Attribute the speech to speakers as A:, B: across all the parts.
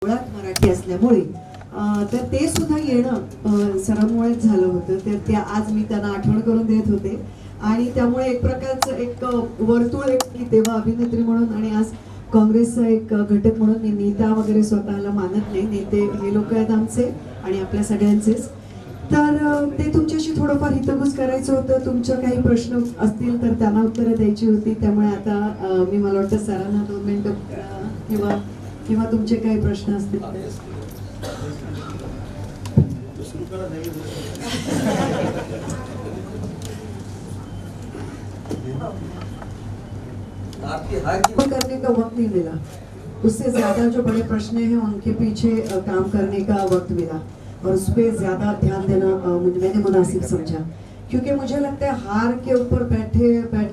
A: मुळात मराठी असल्यामुळे तर ते सुद्धा येणं सरांमुळेच झालं होतं. तर ते आज मी त्यांना आठवण करून देत होते आणि त्यामुळे एक प्रकारचं एक वर्तुळ एक की तेव्हा अभिनेत्री म्हणून आणि आज काँग्रेसचा एक घटक म्हणून मी नेता वगैरे स्वतःला मानत नाही. नेते हे लोक आहेत आमचे आणि आपल्या सगळ्यांचेच. तर ते तुमच्याशी थोडंफार हितगुज करायचं होतं. तुमचे काही प्रश्न असतील तर त्यांना उत्तरं द्यायची होती. त्यामुळे आता मला वाटतं सरांना 2 मिनिटं किंवा तुमचे काही प्रश्न असतील करने का वक्त नहीं मिला. उससे ज्यादा जो बड़े प्रश्न हैं उनके पीछे काम करने का वक्त मिला और उस पर ज्यादा ध्यान देना मैंने मुनासिब समझा. क्योंकि मुझे लगता है हार के ऊपर बैठ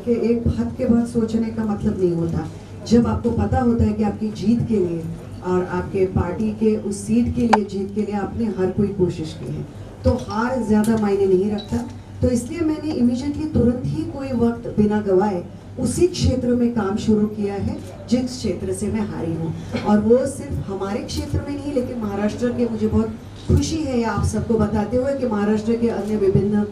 A: के एक बात के बाद सोचने का मतलब नहीं होता. जब आपको पता होता है कि आपकी जीत के लिए और आपके पार्टी के उस सीट के लिए जीत के लिए आपने हर कोई कोशिश की है तो हार ज्यादा मायने नहीं रखता. तो इसलिए मैंने इमीडिएटली तुरंत ही कोई वक्त बिना गवाए उसी क्षेत्र में काम शुरू किया है जिस क्षेत्र से मैं हारी हूँ. और वो सिर्फ हमारे क्षेत्र में नहीं लेकिन महाराष्ट्र के, मुझे बहुत खुशी है आप सबको बताते हुए कि महाराष्ट्र के अन्य विभिन्न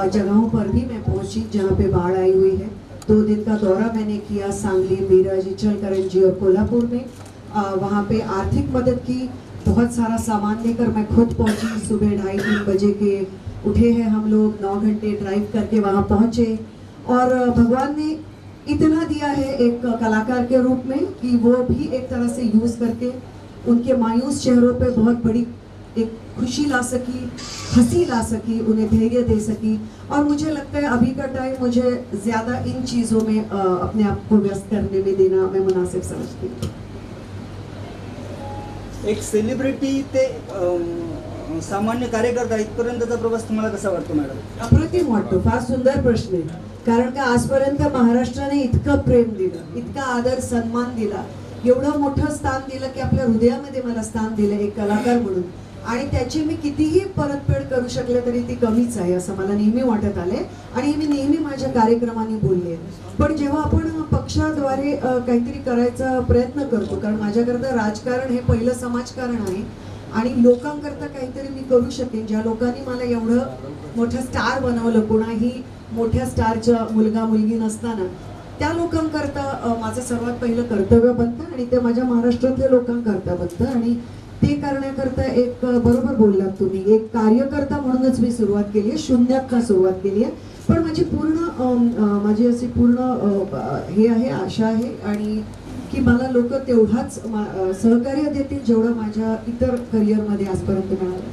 A: जगहों पर भी मैं पहुंची जहाँ पे बाढ़ आई हुई है. 2 दिन का दौरा मैंने किया सांगली, मिरज, इचलकरंजी और कोल्हापुर में. वहाँ पे आर्थिक मदद की, बहुत सारा सामान लेकर मैं खुद पहुंची. सुबह 2:30-3 बजे के उठे हैं हम लोग, 9 घंटे ड्राइव करके वहाँ पहुंचे. और भगवान ने इतना दिया है एक कलाकार के रूप में कि वो भी एक तरह से यूज करके उनके मायूस चेहरों पे बहुत बड़ी एक खुशी ला सकी, हंसी ला सकी, उन्हें धैर्य दे सकी. और मुझे लगता है अभी का टाइम मुझे ज्यादा इन चीजों में अपने आप को व्यस्त करने में देना मैं मुनासिब समझती हूँ.
B: एक सेलिब्रिटी ते सामान्य कार्यकर्ता इथपर्यंतचा प्रवास तुम्हाला कसा वाटतो मॅडम?
A: अप्रतिम वाटतो. फार सुंदर प्रश्न आहे. कारण का आजपर्यंत महाराष्ट्राने इतकं प्रेम दिलं, इतका आदर सन्मान दिला, एवढं मोठं स्थान दिलं की आपल्या हृदयामध्ये मला स्थान दिलं एक कलाकार म्हणून. आणि त्याची मी कितीही परतफेड करू शकले तरी ती कमीच आहे असं मला नेहमी वाटत आले आणि मी नेहमी माझ्या कार्यक्रमांनी बोलले. पण जेव्हा आपण पक्षाद्वारे काहीतरी करायचा प्रयत्न करतो, कारण माझ्याकरता राजकारण हे पहिलं समाजकारण आहे आणि लोकांकरता काहीतरी मी करू शकेन. ज्या लोकांनी मला एवढं मोठं स्टार बनवलं, कोणाही मोठ्या स्टारचा मुलगा मुलगी नसताना, त्या लोकांकरता माझं सर्वात पहिलं कर्तव्य बनतं आणि ते माझ्या महाराष्ट्रातल्या लोकांकरता बनतं. आणि ते करण्याकरता एक बरोबर बोललात तुम्ही, एक कार्यकर्ता म्हणूनच मी सुरुवात केली आहे, शून्यातनं सुरुवात केली आहे. पण माझी अशी पूर्ण हे आहे, आशा आहे आणि की मला लोक तेवढाच सहकार्य देतील जेवढं माझ्या इतर करिअरमध्ये आजपर्यंत मिळालं.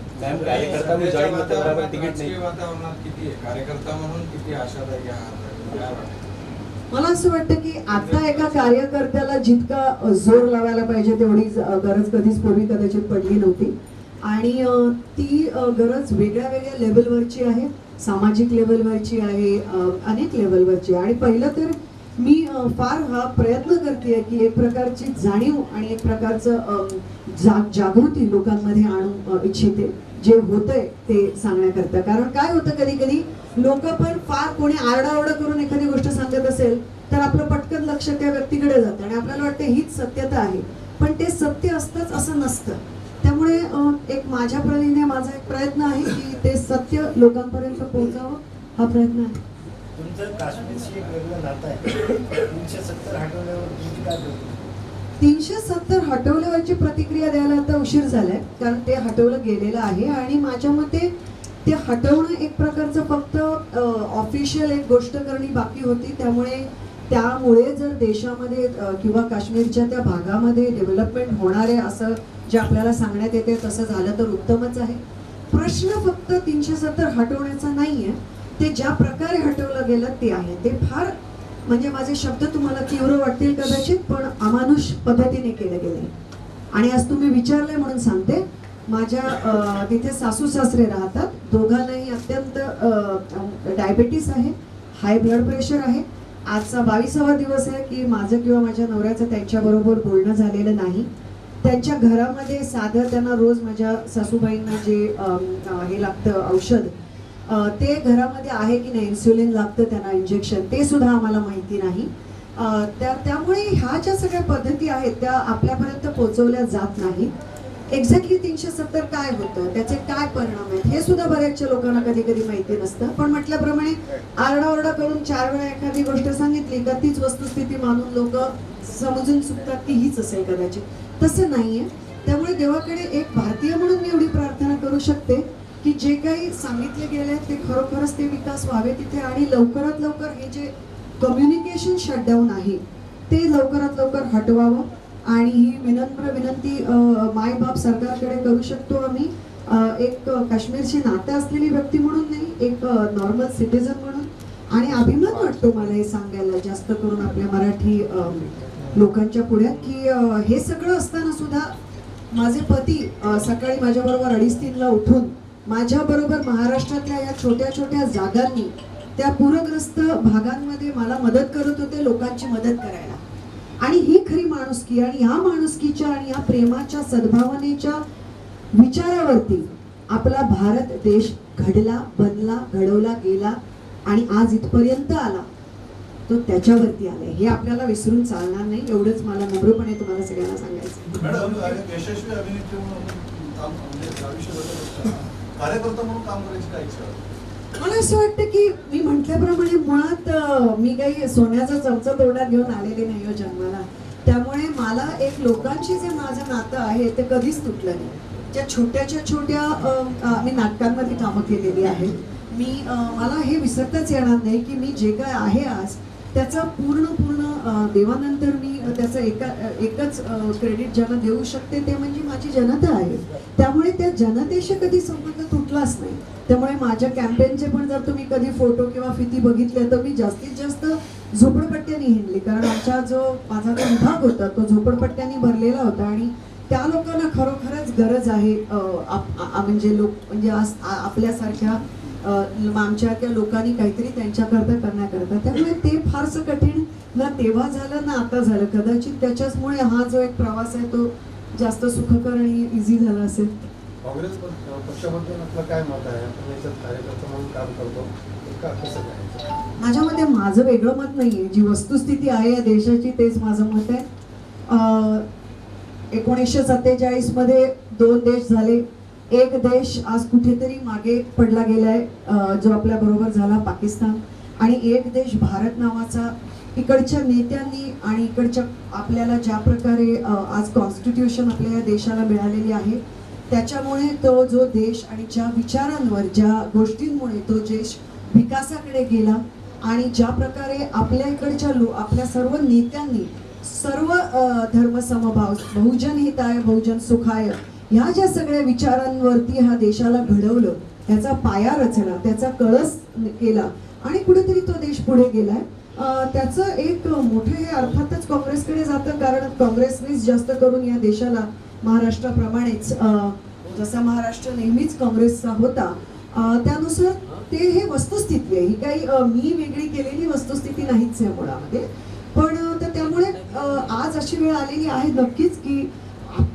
A: मला असं वाटतं की आता एका कार्यकर्त्याला जितका जोर लावायला पाहिजे तेवढी गरज कधीच पूर्वी कदाचित पडली नव्हती. आणि ती गरज वेगळ्या वेगळ्या लेवलवरची आहे, सामाजिक लेवलवरची आहे, अनेक लेवलवरची. आणि पहिलं तर मी फार हा प्रयत्न करते की एक प्रकारची जाणीव आणि एक प्रकारचं जागृती लोकांमध्ये आणू इच्छिते जे होतंय ते सांगण्याकरता. कारण काय होतं कधी कधी लोक पण फार कोणी आरडाओरडा करून एखादी गोष्ट सांगत असेल तर आपलं पटकन लक्ष त्या व्यक्तीकडे जातं आणि आपल्याला वाटतं हीच सत्यता आहे, पण ते सत्य असतंच असं नसतं. त्यामुळे एक माझ्या परीने माझा एक प्रयत्न आहे की ते सत्य लोकांपर्यंत पोहोचावं, हा प्रयत्न आहे.
C: तुमचं काश्मीरशी एक वेगळं नातं आहे. 370 हटवल्यावर तुमची काय प्रतिक्रिया?
A: 370 हटवल्यावरची प्रतिक्रिया द्यायला आता उशीर झालाय, कारण ते हटवलं गेलेलं आहे. आणि माझ्या मते ते हटवणं एक प्रकारचं फक्त ऑफिशियल एक गोष्ट करणी बाकी होती. त्यामुळे जर देशामध्ये किंवा काश्मीरच्या त्या भागामध्ये डेव्हलपमेंट होणार आहे असं जे आपल्याला सांगण्यात येते तसं झालं तर उत्तमच आहे. प्रश्न फक्त 370 हटवण्याचा नाहीये, ते ज्या प्रकारे हटवलं गेलं ते आहे. ते फार म्हणजे माझे शब्द तुम्हाला तीव्र वाटतील कदाचित, पण अमानुष पद्धतीने केलं गेले. आणि आज तुम्ही विचारलंय म्हणून सांगते. माझ्या तिथे सासू सासरे राहतात, दोघांनाही अत्यंत डायबिटीस आहे, हाय ब्लड प्रेशर आहे. आजचा 22वा दिवस आहे की माझं किंवा माझ्या नवऱ्याचं त्यांच्याबरोबर बोलणं झालेलं नाही. त्यांच्या घरामध्ये साधं त्यांना रोज माझ्या सासूबाईंना जे हे लागतं औषध ते घरामध्ये आहे की नाही, इन्सुलिन लागतं त्यांना इंजेक्शन, ते सुद्धा आम्हाला माहिती नाही. त्यामुळे ह्या ज्या सगळ्या पद्धती आहेत त्या आपल्यापर्यंत पोहोचवल्या जात नाहीत. एक्झॅक्टली 370 काय होतं, त्याचे काय परिणाम आहेत हे सुद्धा बऱ्याचशा लोकांना कधी कधी माहिती नसतं. पण म्हटल्याप्रमाणे आरडाओरडा करून 4 वेळा एखादी गोष्ट सांगितली का तीच वस्तुस्थिती मानून लोक समजून चुकतात की हीच असेल कदाचित. तसं नाहीये. त्यामुळे देवाकडे एक भारतीय म्हणून मी एवढी प्रार्थना करू शकते की जे काही सांगितले गेले ते खरोखरच ते विकास व्हावे तिथे, आणि लवकरात लवकर हे जे कम्युनिकेशन शटडाऊन आहे ते लवकरात लवकर हटवावं. आणि ही विनम्र विनंती मायबाप सरकारकडे करू शकतो आम्ही, एक काश्मीरशी नातं असलेली व्यक्ती म्हणून नाही, एक नॉर्मल सिटीजन म्हणून. आणि अभिमान वाटतो मला हे सांगायला जास्त करून आपल्या मराठी लोकांच्या पुढ्यात की हे सगळं असताना सुद्धा माझे पती सकाळी माझ्याबरोबर 2:30-3ला उठून माझ्याबरोबर महाराष्ट्रातल्या या छोट्या छोट्या जागांनी त्या पूरग्रस्त भागांमध्ये मला मदत करत होते, लोकांची मदत करायला. आणि ही खरी माणुसकी, आणि ह्या माणुसकीच्या आणि या प्रेमाच्या सद्भावनेच्या विचारावरती आपला भारत देश घडला, बनला, घडवला गेला आणि आज इथपर्यंत आला. तो त्याच्यावरती आलाय, हे आपल्याला विसरून चालणार नाही. एवढंच मला नम्रपणे तुम्हाला सगळ्यांना सांगायचं.
D: मॅडम, यशस्वी अभिनेत्री म्हणून आयुष्य जगत कार्यकर्ता म्हणून काम करायची काय इच्छा?
A: मला असं वाटतं की मी म्हटल्याप्रमाणे मुळात मी काही सोन्याचा चमचा तोंडात घेऊन आलेले नाही हो जन्माला. त्यामुळे मला एक लोकांशी जे माझं नातं आहे ते कधीच तुटलं नाही. ज्या छोट्याच्या छोट्या मी नाटकांमध्ये कामं केलेली आहेत. मला हे विसरताच येणार नाही की मी जे काय आहे आज त्याचा पूर्ण देवानंतर मी त्याचं एकच क्रेडिट ज्यांना देऊ शकते ते म्हणजे माझी जनता आहे. त्यामुळे त्या जनतेशी कधी संबंध तुटलाच नाही. त्यामुळे माझ्या कॅम्पेनचे पण जर तुम्ही कधी फोटो किंवा फिती बघितल्या तर मी जास्तीत जास्त झोपडपट्ट्यांनी हिंडली, कारण माझा जो विभाग होता तो झोपडपट्ट्यांनी भरलेला होता. आणि त्या लोकांना खरोखरच गरज आहे, म्हणजे आपल्यासारख्या आमच्या लोकांनी काहीतरी त्यांच्याकरता करण्याकरता. त्यामुळे ते फारसं कठीण ना तेव्हा झालं ना आता झालं. कदाचित त्याच्याचमुळे हा जो एक प्रवास आहे तो जास्त सुखकर आणि इझी झाला असेल.
C: काँग्रेस पक्षाबद्दल आपलं काय मत आहे? आपण याच्यात कार्यकर्ता म्हणून काम करतो, का कसं काय?
A: माझ्या मते माझं वेगळं मत नाहीये, जी वस्तुस्थिती आहे या देशाची तेच माझं मत आहे. 1947 मध्ये 2 देश झाले. एक देश आज कुठेतरी मागे पडला गेलाय, जो आपल्या बरोबर झाला पाकिस्तान. आणि एक देश भारत नावाचा इकडच्या नेत्यांनी आणि इकडच्या आपल्याला ज्या प्रकारे आज कॉन्स्टिट्यूशन आपल्या या देशाला मिळालेली आहे त्याच्यामुळे तो जो देश आणि ज्या विचारांवर ज्या गोष्टींमुळे तो देश विकासाकडे गेला, आणि ज्या प्रकारे आपल्या इकडच्या आपल्या सर्व नेत्यांनी सर्व धर्मसमभाव, बहुजन हिताय बहुजन सुखाय ह्या ज्या सगळ्या विचारांवरती हा देशाला घडवलं, त्याचा पाया रचला, त्याचा कळस केला आणि कुठेतरी तो देश पुढे गेलाय. त्याचं एक मोठं हे अर्थातच काँग्रेसकडे जातं, कारण काँग्रेसनेच जास्त करून या देशाला महाराष्ट्राप्रमाणेच जसा महाराष्ट्र नेहमीच काँग्रेसचा होता त्यानुसार ते हे वस्तुस्थिती आहे. ही काही मी वेगळी केलेली वस्तुस्थिती नाहीच आहे मुळामध्ये. पण त्यामुळे आज अशी वेळ आलेली आहे नक्कीच की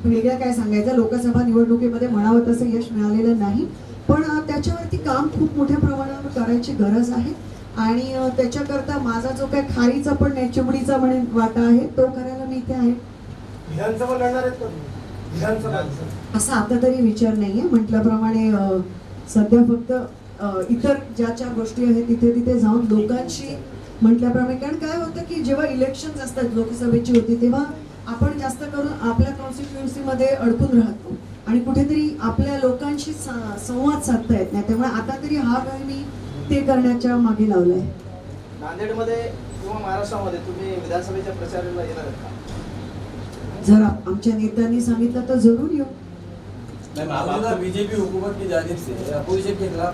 A: वेगळ्या काय सांगायचं, लोकसभा निवडणुकीमध्ये म्हणावं तसं यश मिळालेलं नाही, पण त्याच्यावरती काम खूप मोठ्या प्रमाणावर करायची गरज आहे. आणि त्याच्याकरता माझा जो काही खारीचा पण नाही चिमणीचा म्हणे वाटा आहे तो करायला मी इथे आहे.
C: विधानसभा लढणार आहेत का? विधानसभा
A: असा आता तरी विचार नाहीये. म्हटल्याप्रमाणे सध्या फक्त इतर ज्या गोष्टी आहेत तिथे तिथे जाऊन लोकांशी म्हटल्याप्रमाणे, कारण काय होतं की जेव्हा इलेक्शन असतात लोकसभेची होती तेव्हा आपण जास्त करून आपल्या कॉन्स्टिट्युएन्सीमध्ये अडकून राहतो आणि कुठेतरी आपल्या लोकांशी संवाद साधता येत नाही. त्यामुळे आता तरी हा वेळ मी ते करण्याच्या मागे लावलाय.
E: नांदेडमध्ये किंवा महाराष्ट्रामध्ये तुम्ही विधानसभेच्या प्रचाराला येणार आहेत का?
A: जर आमच्या नेत्यांनी सांगितलं तर जरूर येऊ.
F: मौजूदा बीजेपी हुकूमत की जानिब से अपोजिशन के खिलाफ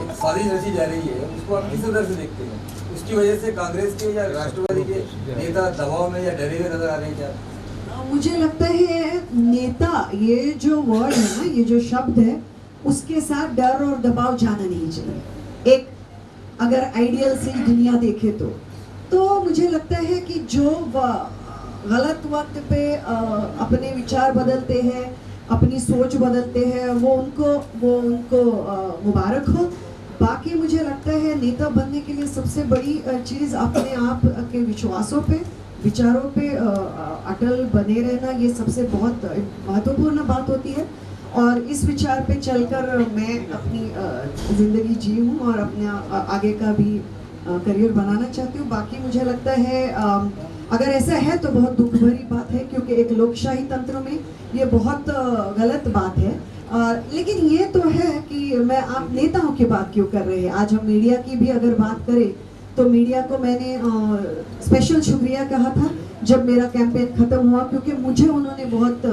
F: एक साजिश रची जा रही है, उसको आप किस तरह से देखते हैं? उसकी वजह से कांग्रेस के या राष्ट्रवादी के नेता दबाव में या डरे हुए नजर आ रहे हैं क्या?
A: मुझे लगता है नेता ये जो वर्ड है ना, ये जो शब्द है उसके साथ डर और दबाव जाना नहीं चाहिए. एक अगर आइडियल सी दुनिया देखे तो मुझे लगता है कि जो गलत वक्त पे अपने विचार बदलते हैं, अपनी सोच बदलते हैं, वो उनको मुबारक हो. बाकी मुझे लगता है नेता बनने के लिए सबसे बड़ी चीज़ अपने आप के विश्वासों पे, विचारों पे अटल बने रहना, ये सबसे बहुत महत्वपूर्ण बात होती है. और इस विचार पे चलकर मैं अपनी ज़िंदगी जी हूँ और अपना आगे का भी करियर बनाना चाहती हूँ। बाकी मुझे लगता है अगर ऐसा है तो बहुत दुख भरी बात है, क्योंकि एक लोकशाही तंत्र में ये बहुत गलत बात है। लेकिन ये तो है कि मैं आप नेताओं की बात क्यों कर रहे हैं। आज हम मीडिया की भी अगर बात करें तो मीडिया को मैंने स्पेशल शुक्रिया कहा था जब मेरा कैंपेन खत्म हुआ, क्योंकि मुझे उन्होंने बहुत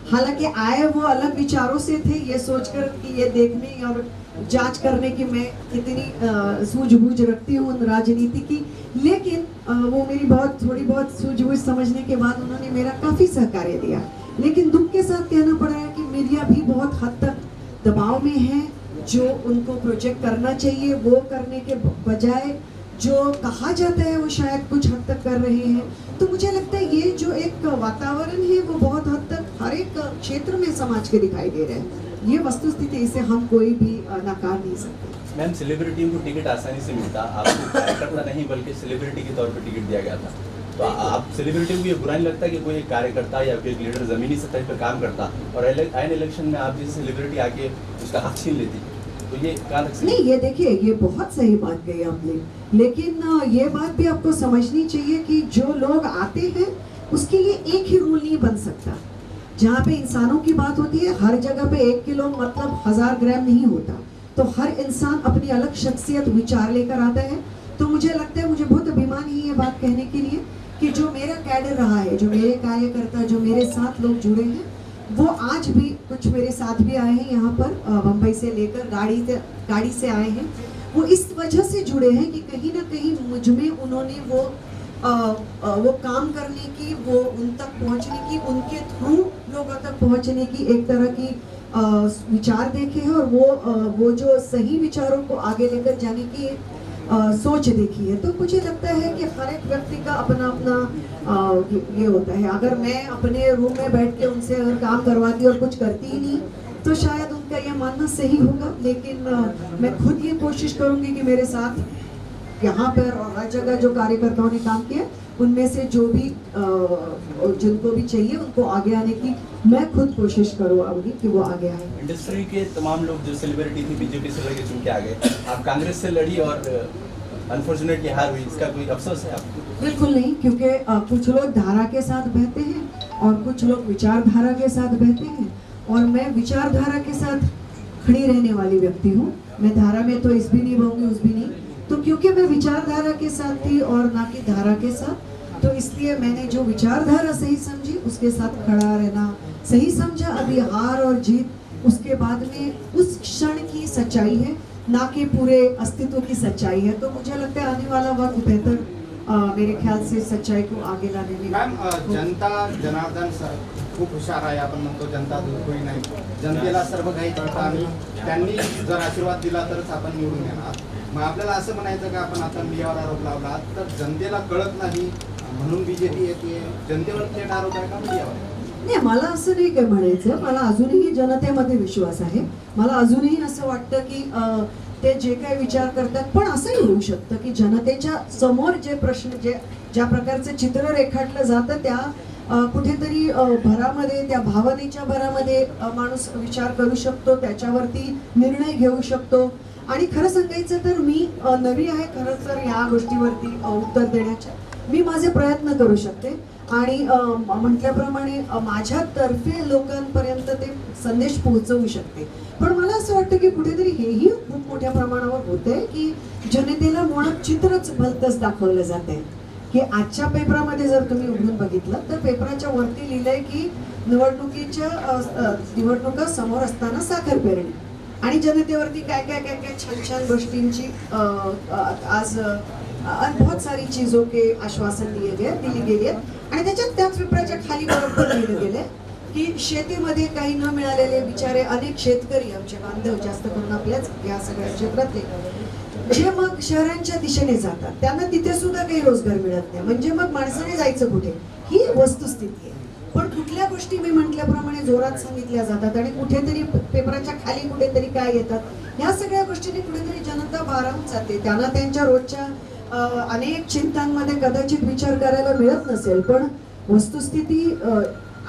A: हालांकि आए वो अलग विचारों से थे, ये सोचकर कि ये देखने और जांच करने की मैं कितनी सूझबूझ रखती हूँ राजनीति की, लेकिन वो मेरी थोड़ी बहुत सूझबूझ समझने के बाद उन्होंने मेरा काफ़ी सहकार्य दिया। लेकिन दुख के साथ कहना पड़ रहा है कि मीडिया भी बहुत हद तक दबाव में है। जो उनको प्रोजेक्ट करना चाहिए वो करने के बजाय जो कहा जाता है वो शायद कुछ हद तक कर रहे हैं। तो मुझे लगता है ये जो एक वातावरण है वो बहुत हद तक हर एक क्षेत्र में समाज के दिखाई दे रहा है। ये वस्तुस्थिति, इसे हम कोई भी नकार नहीं सकते।
G: मैम, सेलिब्रिटियों को टिकट आसानी से मिलता, आपको कार्यकर्ता नहीं बल्कि सेलिब्रिटी के तौर पर टिकट दिया गया था। तो आप सेलिब्रिटियों को ये बुरा नहीं लगता कि कोई एक कार्यकर्ता या फिर लीडर जमीनी सतह पर काम करता और आइन इलेक्शन में आप जैसे सेलिब्रिटी आके उसका हक छीन लेती, तो ये
A: नहीं, ये देखिए ये बहुत सही बात कही आपने, लेकिन ये बात भी आपको समझनी चाहिए कि जो लोग आते हैं उसके लिए एक ही रूल नहीं बन सकता। जहाँ पे इंसानों की बात होती है हर जगह पे 1 किलो मतलब 1000 ग्राम नहीं होता। तो हर इंसान अपनी अलग शख्सियत विचार लेकर आता है। तो मुझे लगता है, मुझे बहुत अभिमान है ये बात कहने के लिए कि जो मेरा कैडर रहा है, जो मेरे कार्यकर्ता, जो मेरे साथ लोग जुड़े हैं, वो आज भी कुछ मेरे साथ भी आए हैं यहाँ पर मुंबई से लेकर गाड़ी से आए हैं। वो इस वजह से जुड़े हैं कि कहीं ना कहीं मुझ में उन्होंने वो काम करने की, वो उन तक पहुँचने की, उनके थ्रू लोगों तक पहुँचने की एक तरह की विचार देखे हैं और वो जो सही विचारों को आगे लेकर जाने की सोच देखी है। तो मुझे लगता है कि हर एक व्यक्ति का अपना ये होता है। अगर मैं अपने रूम में बैठ के उनसे अगर काम करवाती और कुछ करती ही नहीं तो शायद उनका यह मानना सही होगा। लेकिन मैं खुद ये कोशिश करूंगी कि मेरे साथ यहाँ पर और हर जगह जो कार्यकर्ताओं ने काम किया उनमें से जो भी जिनको भी चाहिए उनको आगे आने की मैं खुद कोशिश करूँगी कि वो आगे आए।
G: इंडस्ट्री के तमाम लोग जो सेलिब्रिटी थी बीजेपी से लड़के चुन के आ गए, आप कांग्रेस से लड़ी और अनफॉर्चुनेटली हार हुई, इसका कोई अफसोस है आपको?
A: बिल्कुल नहीं, क्योंकि कुछ लोग धारा के साथ बहते हैं और कुछ लोग विचारधारा के साथ बहते हैं और मैं विचारधारा के साथ खड़ी रहने वाली व्यक्ति हूँ। मैं धारा में तो इस भी नहीं बहूँगी उस भी नहीं, तो क्योंकि मैं विचारधारा के साथ थी और ना कि धारा के साथ, तो इसलिए मैंने जो विचारधारा सही समझी उसके साथ खड़ा रहना सही समझा। अभी हार और जीत उसके बाद में उस क्षण की सच्चाई है, ना कि पूरे अस्तित्व की सच्चाई है। तो मुझे लगता है आने वाला वक्त बेहतर मेरे ख्याल से सच्चाई को आगे लाने में।
H: मॅम, जनता जनार्दन सर खूप हुशार आहे, आपण म्हणतो जनता दुर्गुणी नाही, जनतेला सर्व काही कळतं आणि त्यांनी जर आशीर्वाद दिला तरच आपण निवडून येणार। मग आपल्याला असं म्हणायचं का आपण आता मीडियावर आरोप लावला तर जनतेला कळत नाही म्हणून बीजेपी येते, जनतेवर थेट आरोप आहे का मीडियावर?
A: नाही, मला असं नाही काय म्हणायचं, मला अजूनही जनतेमध्ये विश्वास आहे। मला अजूनही असं वाटतं की ते जे काही विचार करतात, पण असंही होऊ शकतं की जनतेच्या समोर जे प्रश्न ज्या प्रकारचे चित्र रेखाटलं जातं त्या कुठेतरी भरामध्ये, त्या भावनेच्या भरामध्ये माणूस विचार करू शकतो, त्याच्यावरती निर्णय घेऊ शकतो। आणि खरं सांगायचं तर मी नवी आहे खरं तर या गोष्टीवरती उत्तर देण्याच्या, मी माझे प्रयत्न करू शकते आणि म्हटल्याप्रमाणे माझ्यातर्फे लोकांपर्यंत ते संदेश पोहोचवू शकते। पण मला असं वाटतं की कुठेतरी हेही खूप मोठ्या प्रमाणावर होतंय की जनतेला मुळात चित्रच भलतंच दाखवलं जातंय की आजच्या पेपरामध्ये जर तुम्ही उघडून बघितलं तर पेपराच्या वरती लिहिलंय की निवडणुका समोर असताना साखर पेरणी आणि जनतेवरती काय काय काय काय छान छान गोष्टींची आज बहुत सारी चीजों के आश्वासन दिले गेली आहेत आणि त्याच्यात त्याच पेपराच्या खाली बरोबर लिहिलं गेलंय की शेतीमध्ये काही न मिळालेले बिचारे अनेक शेतकरी आमचे बांधव जास्त करून आपल्याच या सगळ्या क्षेत्रातले जे मग शहरांच्या दिशेने जातात त्यांना तिथे सुद्धा काही रोजगार मिळत नाही, म्हणजे मग माणसाने जायचं कुठे, ही वस्तुस्थिती आहे। पण कुठल्या गोष्टी मी म्हटल्याप्रमाणे जोरात सांगितल्या जातात आणि कुठेतरी पेपराच्या खाली कुठेतरी काय येतात, ह्या सगळ्या गोष्टींनी कुठेतरी जनता भारावून जाते। त्यांना त्यांच्या रोजच्या अनेक चिंतांमध्ये कदाचित विचार करायला मिळत नसेल, पण वस्तुस्थिती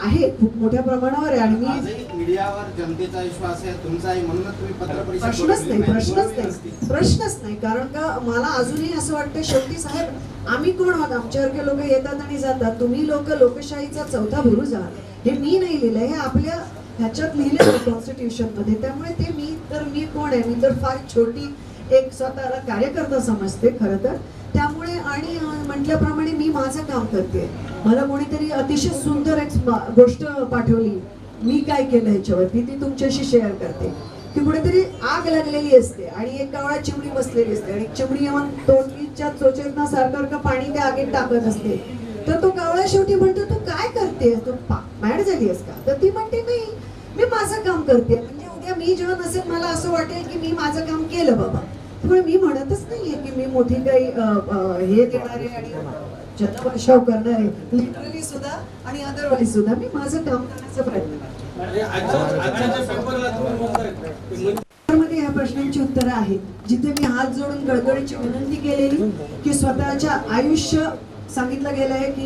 A: आहे खूप मोठ्या प्रमाणावर आहे आणि मी
H: मीडियावर जनतेचा विश्वास आहे, तुमचा आहे, म्हणूनच तुम्ही पत्रपरिषद
A: प्रश्नच नाही,
H: बोलवली
A: प्रश्नच
H: बोलवली
A: नाही,
H: नसती.
A: प्रश्नच नाही. कारण का मला अजूनही असं वाटतं, शेवटी साहेब आम्ही कोण आहोत? आमच्यासारखे लोक येतात आणि जातात. तुम्ही लोक लोकशाहीचा चौथा बुरुज आहात. हे मी नाही लिहिलंय, हे आपल्या ह्याच्यात लिहिलं कॉन्स्टिट्यूशन मध्ये. त्यामुळे ते मी कोण आहे? मी तर फार छोटी एक स्वतःला कार्यकर्ता समजते खरं तर. त्यामुळे आणि म्हटल्याप्रमाणे मी माझं काम करते. मला कोणीतरी अतिशय सुंदर एक गोष्ट पाठवली, मी काय केलं ह्याच्यावरती, ती तुमच्याशी शेअर करते. की कुठेतरी आग लागलेली असते आणि एक कावळा चिमणी बसलेली असते आणि चिमणी येऊन तोंडीच्या चोचेतना सारखं पाणी त्या आगीत टाकत असते. तर तो कावळा शेवटी म्हणतो, तू काय करते, तू मॅड झाली आहेस का? तर ती म्हणते, नाही मी माझं काम करते. म्हणजे उद्या मी जेव्हा नसेल मला असं वाटेल की मी माझं काम केलं बाबा. त्यामुळे मी म्हणतच नाहीये की मी मोठी काही हे देणारे आणि जनभाषाव करणारे, लिटरली सुद्धा आणि अदरवाईज सुद्धा मी माझं काम करण्याचा प्रयत्न करते. मध्ये ह्या प्रश्नांची उत्तरं आहेत, जिथे मी हात जोडून गडगडीची विनंती केलेली की स्वतःच्या आयुष्य सांगितलं गेलं आहे की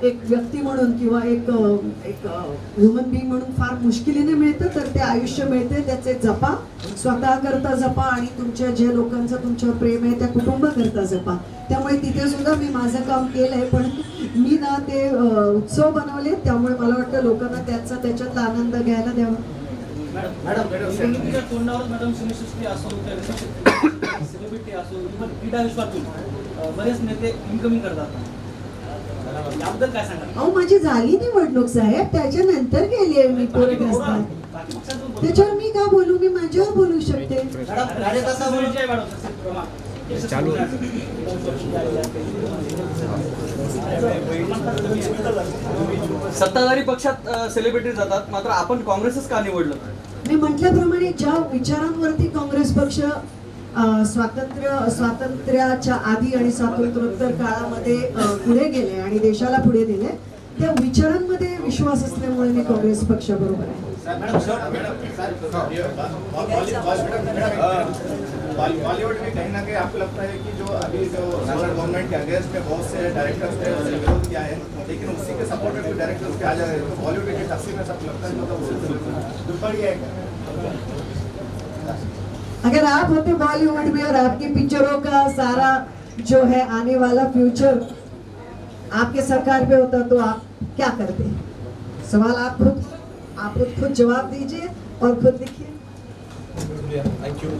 A: एक व्यक्ती म्हणून किंवा एक ह्युमन बिंग म्हणून फार मुश्किलीने मिळतं, तर ते आयुष्य मिळते, त्याचे जपा, स्वतः करता जपा आणि तुमच्या जे लोकांचं तुमच्यावर प्रेम आहे त्या कुटुंब करता जपा. त्यामुळे तिथे सुद्धा मी माझं काम केलंय, पण मी ना ते उत्सव बनवले. त्यामुळे मला वाटतं लोकांना त्याच्यातला आनंद घ्यायला द्यावा.
E: निवडणुकीच्या तोंडावर मॅडम सिनेसृष्टी असो, सेलिब्रिटी असो, किंवा क्रीडा विश्वातून बरेच नेते इन्कमिंग करतात. याबद्दल काय सांगा?
A: अहो माझी झाली निवडणूक साहेब, त्याच्यानंतर गेली आहे मी पूरग्रस्तात. त्याच्यावर मी का बोलू? मी माझ्यावर बोलू शकते.
I: सत्ताधारी पक्षात सेलिब्रिटी जातात, मात्र आपण काँग्रेसच का निवडलं?
A: मी म्हटल्याप्रमाणे ज्या विचारांवरती काँग्रेस पक्ष स्वातंत्र्याच्या आधी आणि स्वातंत्र्योत्तर काळामध्ये पुढे गेले आणि देशाला पुढे नेले, त्या विचारांमध्ये विश्वास असल्यामुळे मी काँग्रेस पक्षाबरोबर आहे.
J: बॉलीवुड में कहीं ना कहीं आपको लगता है कि जो अभी जो गवर्नमेंट के अगेंस्ट में बहुत से डायरेक्टर्स ने विरोध किया है, लेकिन उसी के सपोर्ट में डायरेक्टर्स के आ जा रहे हैं, तो बॉलीवुड की तस्वीर में सब लगता है मतलब उससे दुर्बल है।
A: अगर आप होते बॉलीवुड में और आपकी पिक्चरों का सारा जो है आने वाला फ्यूचर आपके सरकार पे होता तो आप क्या करते? सवाल आप खुद जवाब दीजिए और खुद लिखिए.
C: थँक्यू.